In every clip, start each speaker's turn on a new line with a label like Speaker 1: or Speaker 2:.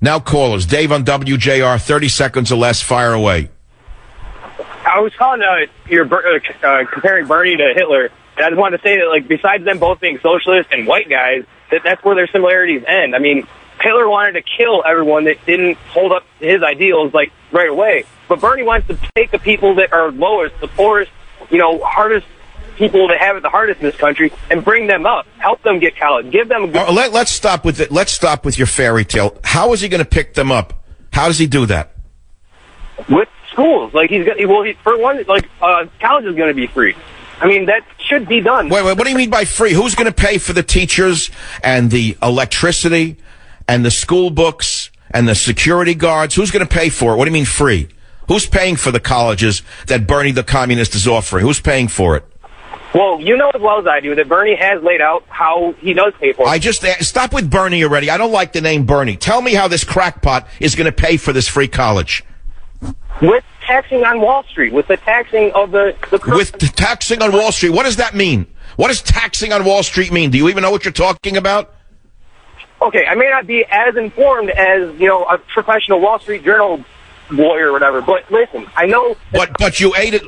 Speaker 1: Now callers. Dave on WJR, 30 seconds or less, fire away.
Speaker 2: I was calling comparing Bernie to Hitler, and I just wanted to say that, like, besides them both being socialists and white guys, that's where their similarities end. I mean, Hitler wanted to kill everyone that didn't hold up to his ideals, like, right away. But Bernie wants to take the people that are lowest, the poorest, hardest people that have it the hardest in this country, and bring them up, help them get college, give them.
Speaker 1: Let's stop with it. Let's stop with your fairy tale. How is he going to pick them up? How does he do that?
Speaker 2: With schools, like college is going to be free. I mean, that should be done.
Speaker 1: Wait, what do you mean by free? Who's going to pay for the teachers and the electricity and the school books and the security guards? Who's going to pay for it? What do you mean free? Who's paying for the colleges that Bernie the communist is offering? Who's paying for it?
Speaker 2: Well, you know as well as I do that Bernie has laid out how he does pay for it.
Speaker 1: Stop with Bernie already. I don't like the name Bernie. Tell me how this crackpot is going to pay for this free college.
Speaker 2: With taxing on Wall Street, with the taxing of
Speaker 1: With the taxing on Wall Street, what does that mean? What does taxing on Wall Street mean? Do you even know what you're talking about?
Speaker 2: Okay, I may not be as informed as, a professional Wall Street Journal lawyer or whatever, but listen, I know.
Speaker 1: But you ate it,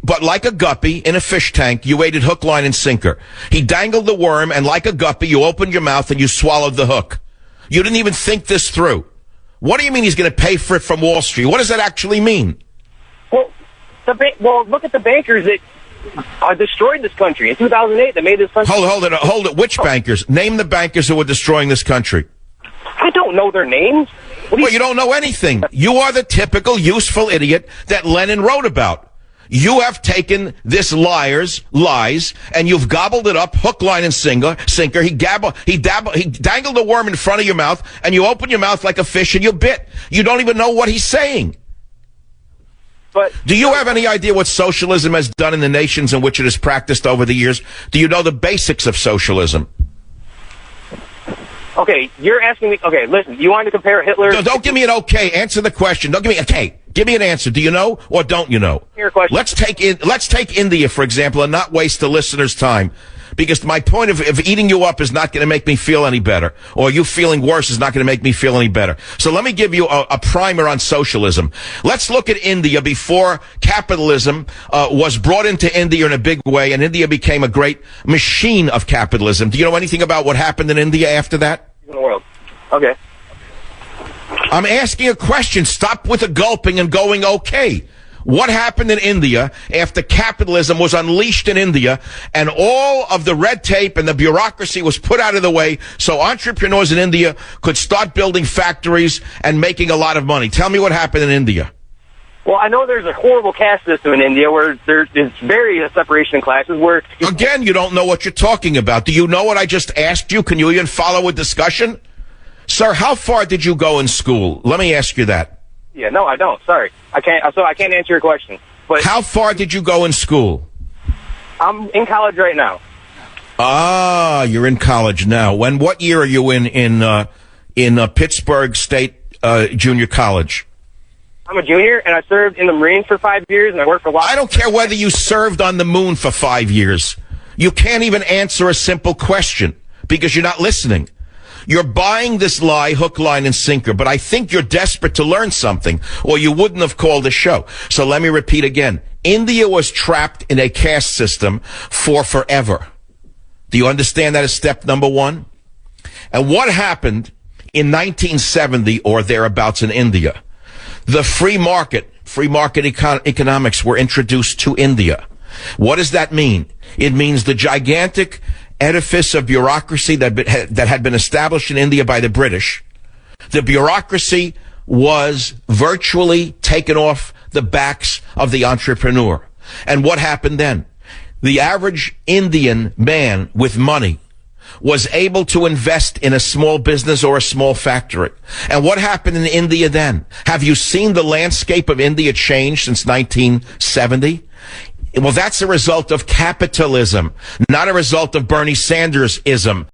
Speaker 1: but like a guppy in a fish tank, you ate it hook, line, and sinker. He dangled the worm, and like a guppy, you opened your mouth and you swallowed the hook. You didn't even think this through. What do you mean he's going to pay for it from Wall Street? What does that actually mean?
Speaker 2: Well, look at the bankers that destroyed this country in 2008. That made this country.
Speaker 1: Hold it. Which bankers? Name the bankers who were destroying this country.
Speaker 2: I don't know their names.
Speaker 1: You don't know anything. You are the typical useful idiot that Lenin wrote about. You have taken this lies, and you've gobbled it up, hook, line, and sinker. He dangled the worm in front of your mouth, and you open your mouth like a fish and you bit. You don't even know what he's saying.
Speaker 2: But
Speaker 1: do you have any idea what socialism has done in the nations in which it is practiced over the years? Do you know the basics of socialism?
Speaker 2: Okay, you're asking me. Okay, listen, you want to compare Hitler?
Speaker 1: No, don't give me an okay. Answer the question. Don't give me okay. Give me an answer. Do you know or don't you know?
Speaker 2: Your question.
Speaker 1: Let's take India, for example, and not waste the listeners' time. Because my point of eating you up is not going to make me feel any better. Or you feeling worse is not going to make me feel any better. So let me give you a primer on socialism. Let's look at India before capitalism was brought into India in a big way, and India became a great machine of capitalism. Do you know anything about what happened in India after that?
Speaker 2: In the world. Okay.
Speaker 1: I'm asking a question. Stop with the gulping and going okay. What happened in India after capitalism was unleashed in India and all of the red tape and the bureaucracy was put out of the way so entrepreneurs in India could start building factories and making a lot of money? Tell me what happened in India.
Speaker 2: Well, I know there's a horrible caste system in India where there's very separation in classes where...
Speaker 1: Again, you don't know what you're talking about. Do you know what I just asked you? Can you even follow a discussion? Sir, how far did you go in school? Let me ask you that.
Speaker 2: Yeah, no, I don't. Sorry. I can't answer your question. But
Speaker 1: how far did you go in school?
Speaker 2: I'm in college right now.
Speaker 1: Ah, you're in college now. What year are you in Pittsburgh State Junior College?
Speaker 2: I'm a junior, and I served in the Marines for 5 years, and I worked for...
Speaker 1: I don't care whether you served on the moon for 5 years. You can't even answer a simple question because you're not listening. You're buying this lie, hook, line, and sinker, but I think you're desperate to learn something, or you wouldn't have called the show. So let me repeat again. India was trapped in a caste system for forever. Do you understand that as step number one? And what happened in 1970 or thereabouts in India? The free market economics were introduced to India. What does that mean? It means the gigantic edifice of bureaucracy that had been established in India by the British. The bureaucracy was virtually taken off the backs of the entrepreneur. And what happened then? The average Indian man with money was able to invest in a small business or a small factory. And what happened in India then? Have you seen the landscape of India change since 1970? Well, that's a result of capitalism, not a result of Bernie Sanders-ism.